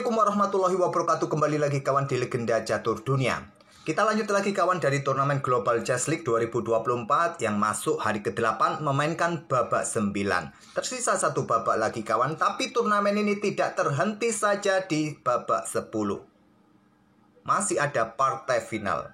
Assalamualaikum warahmatullahi wabarakatuh. Kembali lagi kawan di Legenda Catur Dunia. Kita lanjut lagi kawan dari turnamen Global Chess League 2024 yang masuk hari ke-8 memainkan babak 9. Tersisa satu babak lagi kawan, tapi turnamen ini tidak terhenti saja di babak 10. Masih ada partai final.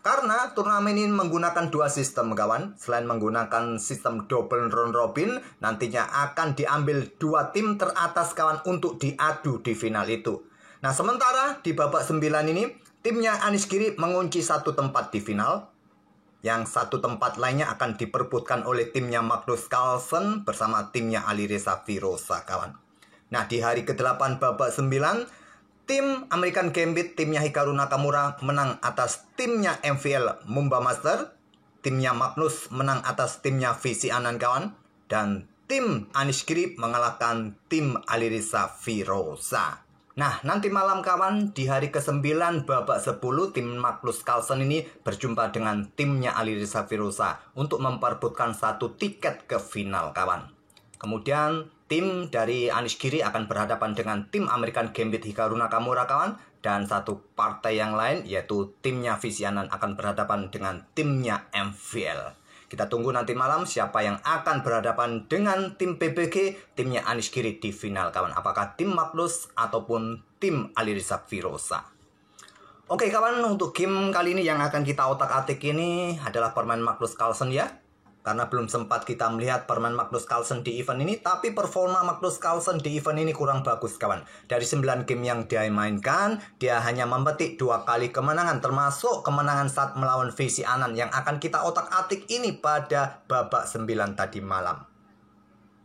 Karena turnamen ini menggunakan dua sistem kawan. Selain menggunakan sistem double round robin, nantinya akan diambil dua tim teratas kawan untuk diadu di final itu. Nah sementara di babak 9 ini, timnya Anish Giri mengunci satu tempat di final. Yang satu tempat lainnya akan diperebutkan oleh timnya Magnus Carlsen bersama timnya Alireza Firoza kawan. Nah di hari ke-8 babak 9, tim American Gambit, timnya Hikaru Nakamura menang atas timnya MVL Mumba Master. Timnya Magnus menang atas timnya VC Anand kawan. Dan tim Anish Giri mengalahkan tim Alireza Firoza. Nah, nanti malam kawan, di hari ke-9 babak 10, tim Magnus Carlsen ini berjumpa dengan timnya Alireza Firoza untuk memperebutkan satu tiket ke final kawan. Kemudian tim dari Anish Giri akan berhadapan dengan tim American Gambit Hikaru Nakamura kawan. Dan satu partai yang lain yaitu timnya VC Anand akan berhadapan dengan timnya MVL. Kita tunggu nanti malam siapa yang akan berhadapan dengan tim PBG, timnya Anish Giri di final kawan. Apakah tim Magnus ataupun tim Alireza Firoza. Oke kawan, untuk game kali ini yang akan kita otak-atik ini adalah permain Magnus Carlsen ya. Karena belum sempat kita melihat permain Magnus Carlsen di event ini, tapi performa Magnus Carlsen di event ini kurang bagus kawan. Dari 9 game yang dia mainkan, dia hanya memetik 2 kali kemenangan, termasuk kemenangan saat melawan VC Anand yang akan kita otak-atik ini pada babak 9 tadi malam.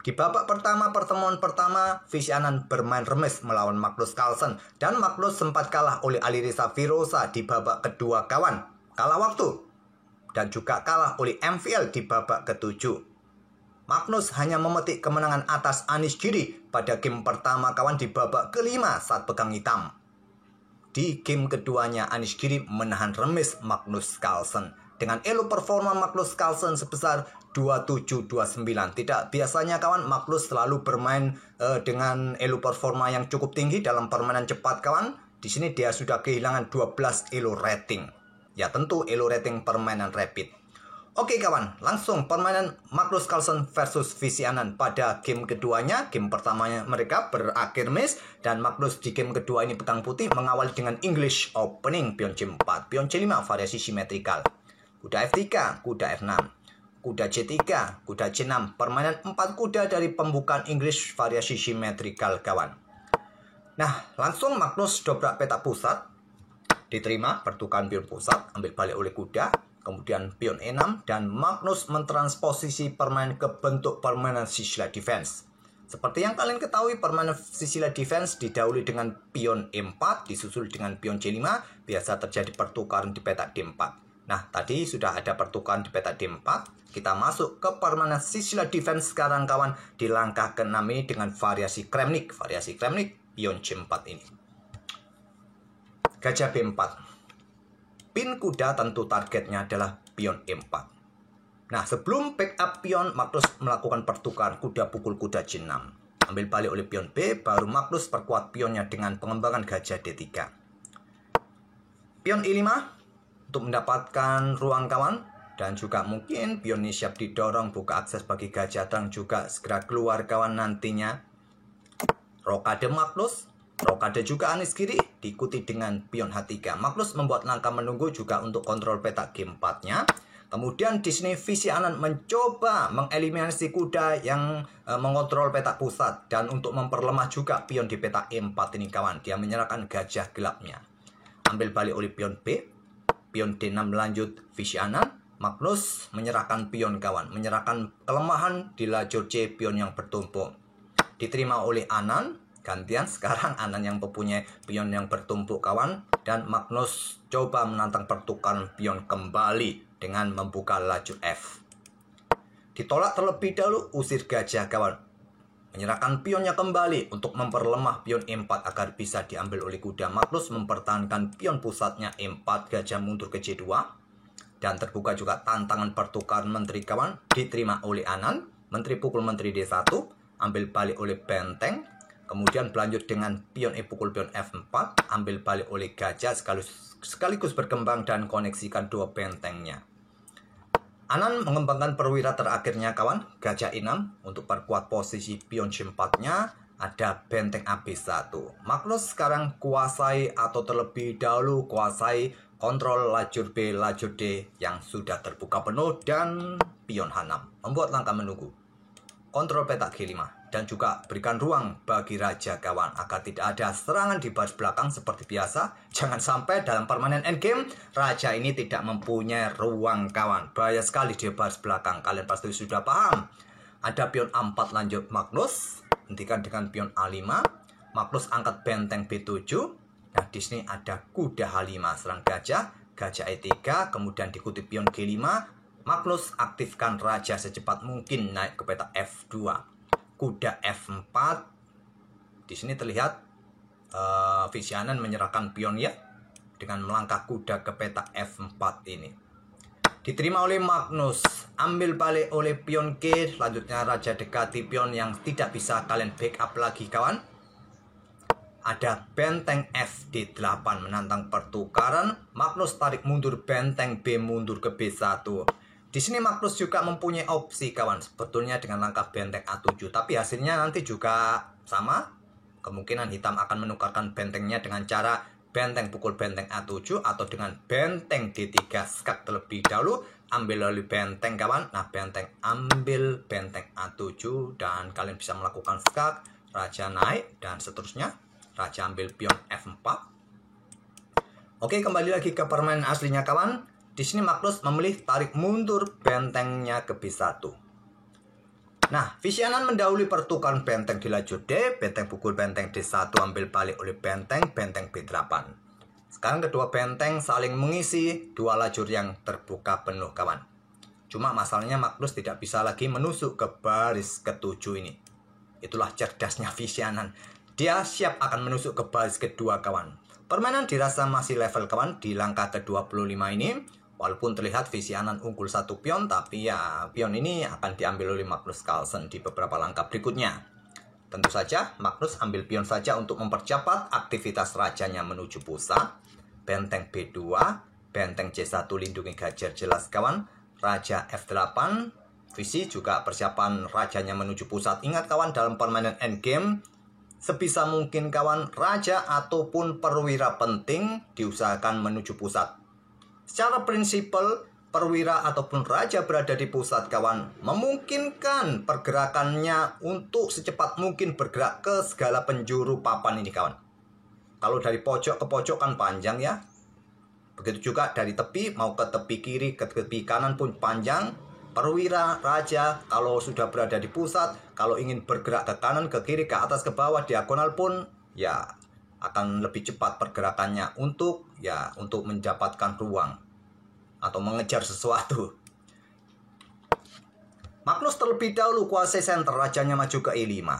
Di babak pertama, pertemuan pertama, VC Anand bermain remis melawan Magnus Carlsen, dan Magnus sempat kalah oleh Alireza Firoza di babak kedua kawan. Kalah waktu. Dan juga kalah oleh MVL di babak ke-7. Magnus hanya memetik kemenangan atas Anish Giri pada game pertama kawan di babak ke-5 saat pegang hitam. Di game keduanya Anish Giri menahan remis Magnus Carlsen dengan elo performa Magnus Carlsen sebesar 27-29. Tidak biasanya kawan, Magnus selalu bermain dengan elo performa yang cukup tinggi dalam permainan cepat kawan. Di sini dia sudah kehilangan 12 elo rating. Ya tentu elo rating permainan rapid. Oke kawan, langsung permainan Magnus Carlsen versus VC Anand pada game keduanya. Game pertamanya mereka berakhir miss, dan Magnus di game kedua ini pegang putih mengawali dengan English opening. Pion C4, pion C5 variasi simetrikal. Kuda F3, kuda F6, kuda C3, kuda C6. Permainan 4 kuda dari pembukaan English variasi simetrikal kawan. Nah langsung Magnus dobrak petak pusat. Diterima, pertukaran pion pusat, ambil balik oleh kuda, kemudian pion E6, dan Magnus mentransposisi permainan ke bentuk permainan Sicily Defense. Seperti yang kalian ketahui, permainan Sicily Defense didahului dengan pion E4, disusul dengan pion C5, biasa terjadi pertukaran di petak D4. Nah, tadi sudah ada pertukaran di petak D4, kita masuk ke permainan Sicily Defense sekarang kawan, di langkah ke-6 ini dengan variasi Kramnik, pion C4 ini. Gajah B4. Pin kuda tentu targetnya adalah pion E4. Nah, sebelum backup pion, Magnus melakukan pertukaran kuda pukul kuda C6. Ambil balik oleh pion B, baru Magnus perkuat pionnya dengan pengembangan gajah D3. Pion E5 untuk mendapatkan ruang kawan, dan juga mungkin pion ini siap didorong, buka akses bagi gajah dan juga segera keluar kawan nantinya. Rokade Magnus. Rokade juga Anish Giri, diikuti dengan pion H3. Magnus membuat langkah menunggu juga untuk kontrol petak G4-nya. Kemudian di sini VC Anand mencoba mengeliminasi kuda yang mengontrol petak pusat. Dan untuk memperlemah juga pion di petak E4 ini kawan. Dia menyerahkan gajah gelapnya. Ambil balik oleh pion B. Pion D6 lanjut VC Anand. Magnus menyerahkan pion kawan. Menyerahkan kelemahan di lajur C, pion yang bertumpuk. Diterima oleh Anand. Gantian sekarang Anand yang mempunyai pion yang bertumpuk kawan, dan Magnus coba menantang pertukaran pion kembali dengan membuka lajur F. Ditolak terlebih dahulu, usir gajah kawan. Menyerahkan pionnya kembali untuk memperlemah pion E4 agar bisa diambil oleh kuda. Magnus mempertahankan pion pusatnya E4, gajah mundur ke C2. Dan terbuka juga tantangan pertukaran menteri kawan, diterima oleh Anand. Menteri pukul menteri D1, ambil balik oleh benteng. Kemudian berlanjut dengan pion E pukul pion F4, ambil balik oleh gajah sekaligus berkembang dan koneksikan dua bentengnya. Anan mengembangkan perwira terakhirnya kawan, gajah E6 untuk perkuat posisi pion C4-nya, ada benteng AB1. Magnus sekarang kuasai atau terlebih dahulu kuasai kontrol lajur B, lajur D yang sudah terbuka penuh dan pion H6. Membuat langkah menunggu. Kontrol petak G5 dan juga berikan ruang bagi raja kawan agar tidak ada serangan di baris belakang seperti biasa. Jangan sampai dalam permainan endgame raja ini tidak mempunyai ruang kawan. Bahaya sekali di baris belakang. Kalian pasti sudah paham. Ada pion A4 lanjut Magnus, hentikan dengan pion A5. Magnus angkat benteng B7. Nah, di sini ada kuda H5 serang gajah, gajah E3, kemudian diikuti pion G5. Magnus aktifkan raja secepat mungkin naik ke peta F2. Kuda F4. Di sini terlihat Visianen menyerahkan pion ya dengan melangkah kuda ke peta F4 ini. Diterima oleh Magnus, ambil balik oleh pion G, selanjutnya raja dekati pion yang tidak bisa kalian backup lagi kawan. Ada benteng F D8 menantang pertukaran. Magnus tarik mundur benteng B mundur ke B1. Di sini Magnus juga mempunyai opsi kawan, sebetulnya dengan langkah benteng A7, tapi hasilnya nanti juga sama. Kemungkinan hitam akan menukarkan bentengnya dengan cara benteng pukul benteng A7 atau dengan benteng D3 skak terlebih dahulu, ambil oleh benteng kawan. Nah, benteng ambil benteng A7 dan kalian bisa melakukan skak, raja naik dan seterusnya. Raja ambil pion F4. Oke, kembali lagi ke permainan aslinya kawan. Di sini Magnus memilih tarik mundur bentengnya ke B1. Nah, Visianen mendahului pertukaran benteng di lajur D, benteng pukul benteng D1 ambil balik oleh benteng B8. Sekarang kedua benteng saling mengisi dua lajur yang terbuka penuh kawan. Cuma masalahnya Magnus tidak bisa lagi menusuk ke baris ke-7 ini. Itulah cerdasnya Visianen. Dia siap akan menusuk ke baris kedua kawan. Permainan dirasa masih level kawan di langkah ke-25 ini. Walaupun terlihat Visianen unggul satu pion, tapi ya pion ini akan diambil oleh Magnus Carlsen di beberapa langkah berikutnya. Tentu saja Magnus ambil pion saja untuk mempercepat aktivitas rajanya menuju pusat. Benteng B2, benteng C1 lindungi gajah jelas kawan. Raja F8, Visi juga persiapan rajanya menuju pusat. Ingat kawan, dalam permainan endgame sebisa mungkin kawan, raja ataupun perwira penting diusahakan menuju pusat. Secara prinsipal, perwira ataupun raja berada di pusat kawan memungkinkan pergerakannya untuk secepat mungkin bergerak ke segala penjuru papan ini kawan. Kalau dari pojok ke pojok kan panjang ya. Begitu juga dari tepi mau ke tepi kiri, ke tepi kanan pun panjang. Perwira, raja kalau sudah berada di pusat, kalau ingin bergerak ke kanan, ke kiri, ke atas, ke bawah, diagonal pun ya akan lebih cepat pergerakannya untuk mendapatkan ruang atau mengejar sesuatu. Magnus terlebih dahulu kuasai center, rajanya maju ke E5.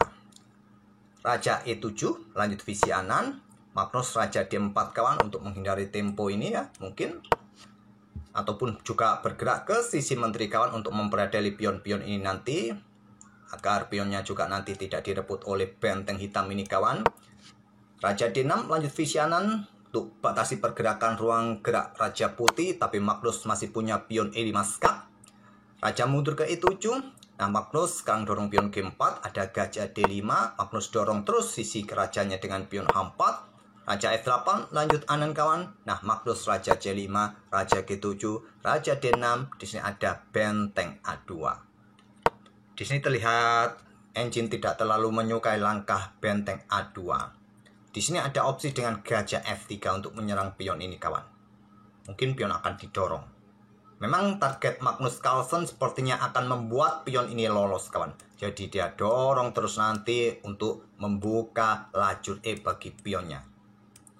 Raja E7, lanjut Visianen. Magnus raja D4 kawan untuk menghindari tempo ini ya mungkin. Ataupun juga bergerak ke sisi menteri kawan untuk memperadali pion-pion ini nanti. Agar pionnya juga nanti tidak direbut oleh benteng hitam ini kawan. Raja D6 lanjut Visianen untuk batasi pergerakan ruang gerak Raja Putih. Tapi Magnus masih punya pion E5 skak. Raja mundur ke E7. Nah, Magnus sekarang dorong pion G4. Ada gajah D5. Magnus dorong terus sisi kerajanya dengan pion H4. Raja F8 lanjut Anen kawan. Nah, Magnus raja C5, raja G7, raja D6. Di sini ada benteng A2. Di sini terlihat engine tidak terlalu menyukai langkah benteng A2. Di sini ada opsi dengan gajah F3 untuk menyerang pion ini kawan. Mungkin pion akan didorong. Memang target Magnus Carlsen sepertinya akan membuat pion ini lolos kawan. Jadi dia dorong terus nanti untuk membuka lajur E bagi pionnya.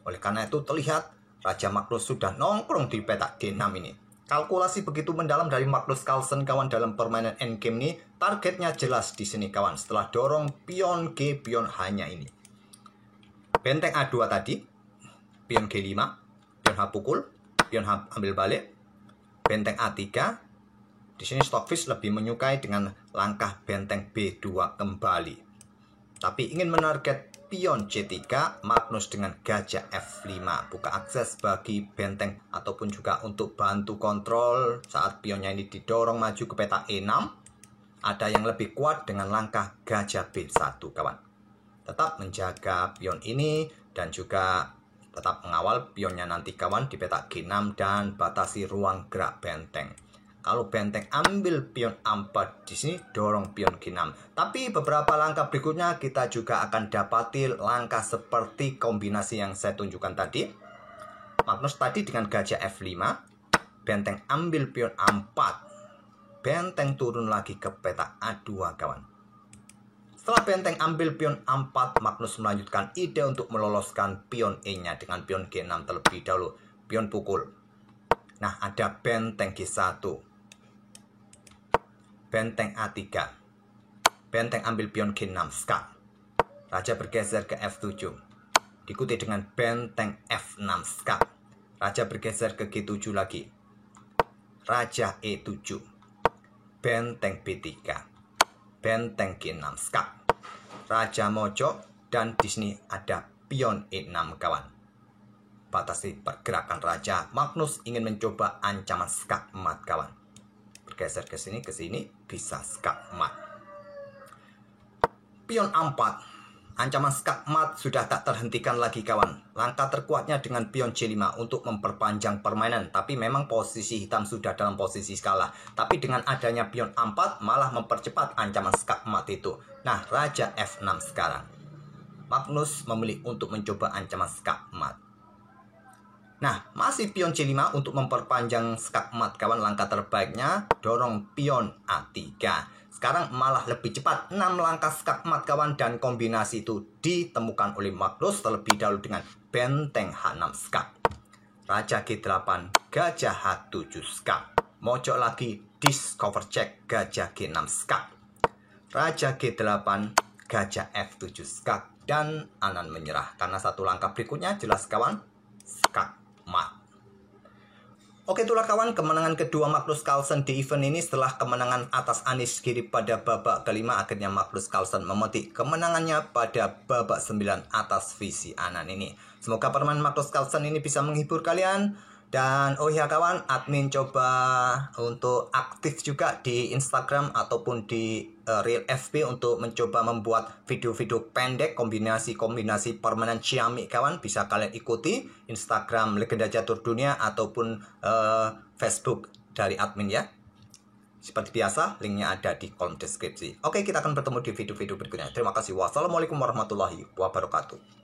Oleh karena itu terlihat Raja Magnus sudah nongkrong di peta D6 ini. Kalkulasi begitu mendalam dari Magnus Carlsen kawan dalam permainan endgame ini. Targetnya jelas di sini kawan. Setelah dorong pion G, pion H-nya ini. Benteng A2 tadi, pion G5, pion H pukul, pion H ambil balik, benteng A3. Di sini Stockfish lebih menyukai dengan langkah benteng B2 kembali. Tapi ingin menarget pion C3, Magnus dengan gajah F5. Buka akses bagi benteng ataupun juga untuk bantu kontrol saat pionnya ini didorong maju ke peta E6. Ada yang lebih kuat dengan langkah gajah B1, kawan. Tetap menjaga pion ini dan juga tetap mengawal pionnya nanti, kawan, di peta G6 dan batasi ruang gerak benteng. Kalau benteng ambil pion A4 di sini, dorong pion G6. Tapi beberapa langkah berikutnya kita juga akan dapati langkah seperti kombinasi yang saya tunjukkan tadi. Magnus tadi dengan gajah F5, benteng ambil pion A4, benteng turun lagi ke peta A2, kawan. Setelah benteng ambil pion A4, Magnus melanjutkan ide untuk meloloskan pion E-nya dengan pion G6 terlebih dahulu. Pion pukul. Nah, ada benteng G1. Benteng A3. Benteng ambil pion G6, skak. Raja bergeser ke F7. Diikuti dengan benteng F6, skak. Raja bergeser ke G7 lagi. Raja E7. Benteng B3. Benteng G6, skak. Raja mojok dan di sini ada pion E6, kawan. Batasi pergerakan raja. Magnus ingin mencoba ancaman skak mat, kawan. Bergeser ke sini, bisa skak mat. Pion A4, ancaman skak mat sudah tak terhentikan lagi, kawan. Langkah terkuatnya dengan pion C5 untuk memperpanjang permainan. Tapi memang posisi hitam sudah dalam posisi kalah. Tapi dengan adanya pion A4 malah mempercepat ancaman skak mat itu. Nah, raja F6 sekarang. Magnus memilih untuk mencoba ancaman skak mat. Nah, masih pion C5 untuk memperpanjang skak mat, kawan. Langkah terbaiknya dorong pion A3. Sekarang malah lebih cepat 6 langkah skak mat, kawan. Dan kombinasi itu ditemukan oleh Magnus terlebih dahulu dengan benteng H6 skak. Raja G8, gajah H7 skak. Mojok lagi, discover check, gajah G6 skak. Raja G8, gajah F7 skak. Dan Anan menyerah karena satu langkah berikutnya jelas, kawan, skak mat. Oke, itulah, kawan, kemenangan kedua Magnus Carlsen di event ini. Setelah kemenangan atas Anish Giri pada babak kelima, akhirnya Magnus Carlsen memetik kemenangannya pada babak 9 atas Visi Anan ini. Semoga permainan Magnus Carlsen ini bisa menghibur kalian. Dan oh ya, kawan, admin coba untuk aktif juga di Instagram ataupun di Real FB untuk mencoba membuat video-video pendek kombinasi permainan Xiaomi, kawan. Bisa kalian ikuti Instagram Legenda Catur Dunia ataupun Facebook dari admin, ya. Seperti biasa, linknya ada di kolom deskripsi. Oke, kita akan bertemu di video-video berikutnya. Terima kasih. Wassalamualaikum warahmatullahi wabarakatuh.